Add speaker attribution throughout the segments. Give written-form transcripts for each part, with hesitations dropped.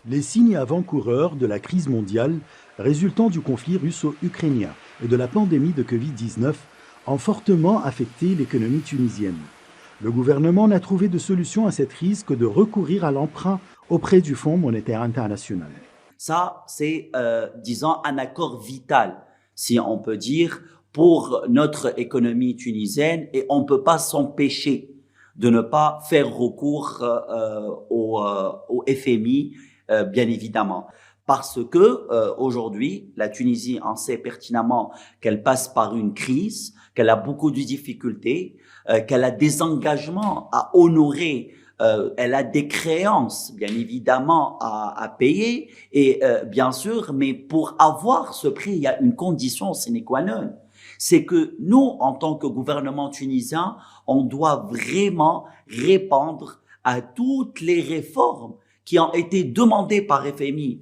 Speaker 1: Les signes avant-coureurs de la crise mondiale résultant du conflit russo-ukrainien et de la pandémie de Covid-19 ont fortement affecté l'économie tunisienne. Le gouvernement n'a trouvé de solution à cette crise que de recourir à l'emprunt auprès du Fonds monétaire international.
Speaker 2: Ça, c'est, disons, un accord vital, si on peut dire, pour notre économie tunisienne et on ne peut pas s'empêcher de ne pas faire recours au FMI, bien évidemment. Parce que aujourd'hui, la Tunisie en sait pertinemment qu'elle passe par une crise, qu'elle a beaucoup de difficultés, qu'elle a des engagements à honorer, elle a des créances, bien évidemment, à payer, et bien sûr, mais pour avoir ce prix, il y a une condition sine qua non. C'est que nous, en tant que gouvernement tunisien, on doit vraiment répondre à toutes les réformes qui ont été demandées par FMI.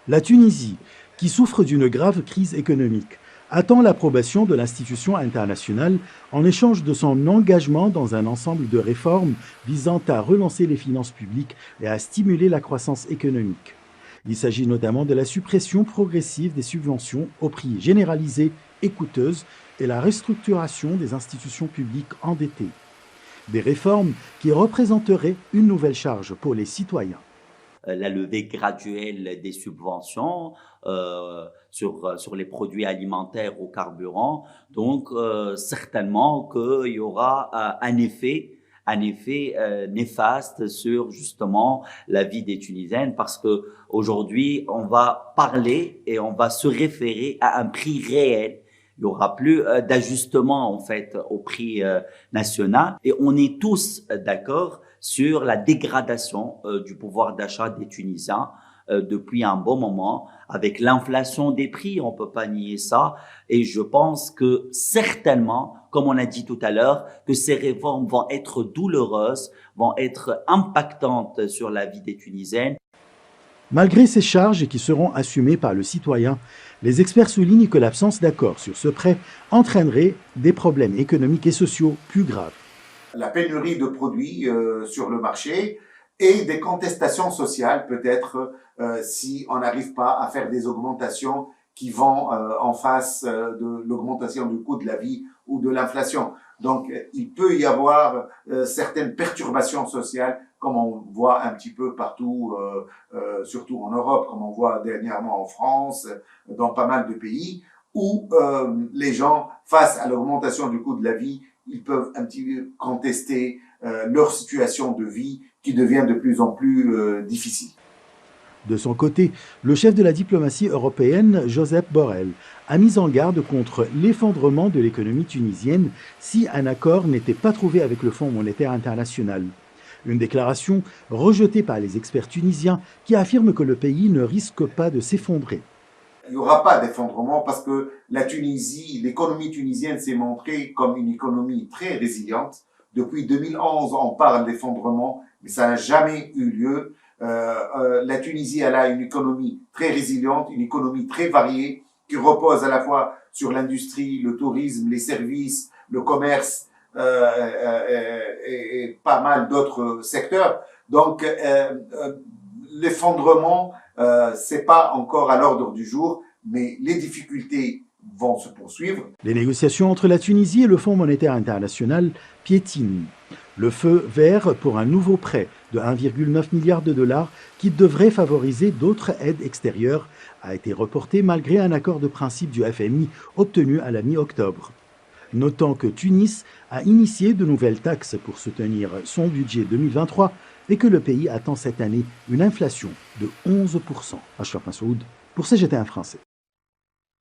Speaker 1: La Tunisie, qui souffre d'une grave crise économique, attend l'approbation de l'institution internationale en échange de son engagement dans un ensemble de réformes visant à relancer les finances publiques et à stimuler la croissance économique. Il s'agit notamment de la suppression progressive des subventions au prix généralisé et coûteuses et la restructuration des institutions publiques endettées. Des réformes qui représenteraient une nouvelle charge pour les citoyens.
Speaker 2: La levée graduelle des subventions sur les produits alimentaires au carburant. Donc, certainement qu'il y aura un effet néfaste sur justement la vie des Tunisiennes parce que aujourd'hui, on va parler et on va se référer à un prix réel. Il n'y aura plus d'ajustement en fait au prix national et on est tous d'accord sur la dégradation du pouvoir d'achat des Tunisiens depuis un bon moment avec l'inflation des prix, on peut pas nier ça et je pense que certainement, comme on a dit tout à l'heure, que ces réformes vont être douloureuses, vont être impactantes sur la vie des Tunisiennes.
Speaker 1: Malgré ces charges qui seront assumées par le citoyen, les experts soulignent que l'absence d'accord sur ce prêt entraînerait des problèmes économiques et sociaux plus graves.
Speaker 3: La pénurie de produits sur le marché et des contestations sociales peut-être si on n'arrive pas à faire des augmentations qui vont en face de l'augmentation du coût de la vie ou de l'inflation. Donc il peut y avoir certaines perturbations sociales comme on voit un petit peu partout, surtout en Europe, comme on voit dernièrement en France, dans pas mal de pays, où les gens, face à l'augmentation du coût de la vie, ils peuvent un petit peu contester leur situation de vie qui devient de plus en plus difficile.
Speaker 1: De son côté, le chef de la diplomatie européenne, Josep Borrell, a mis en garde contre l'effondrement de l'économie tunisienne si un accord n'était pas trouvé avec le Fonds monétaire international. Une déclaration rejetée par les experts tunisiens qui affirment que le pays ne risque pas de s'effondrer.
Speaker 3: Il n'y aura pas d'effondrement parce que la Tunisie, l'économie tunisienne s'est montrée comme une économie très résiliente. Depuis 2011, on parle d'effondrement, mais ça n'a jamais eu lieu. La Tunisie, elle a une économie très résiliente, une économie très variée, qui repose à la fois sur l'industrie, le tourisme, les services, le commerce et pas mal d'autres secteurs. Donc, l'effondrement, c'est pas encore à l'ordre du jour, mais les difficultés vont se poursuivre.
Speaker 1: Les négociations entre la Tunisie et le Fonds monétaire international piétinent. Le feu vert pour un nouveau prêt de 1,9 milliard de dollars qui devrait favoriser d'autres aides extérieures a été reporté malgré un accord de principe du FMI obtenu à la mi-octobre. Notant que Tunis a initié de nouvelles taxes pour soutenir son budget 2023 et que le pays attend cette année une inflation de 11%. Achraf Massoud pour CGT1 français.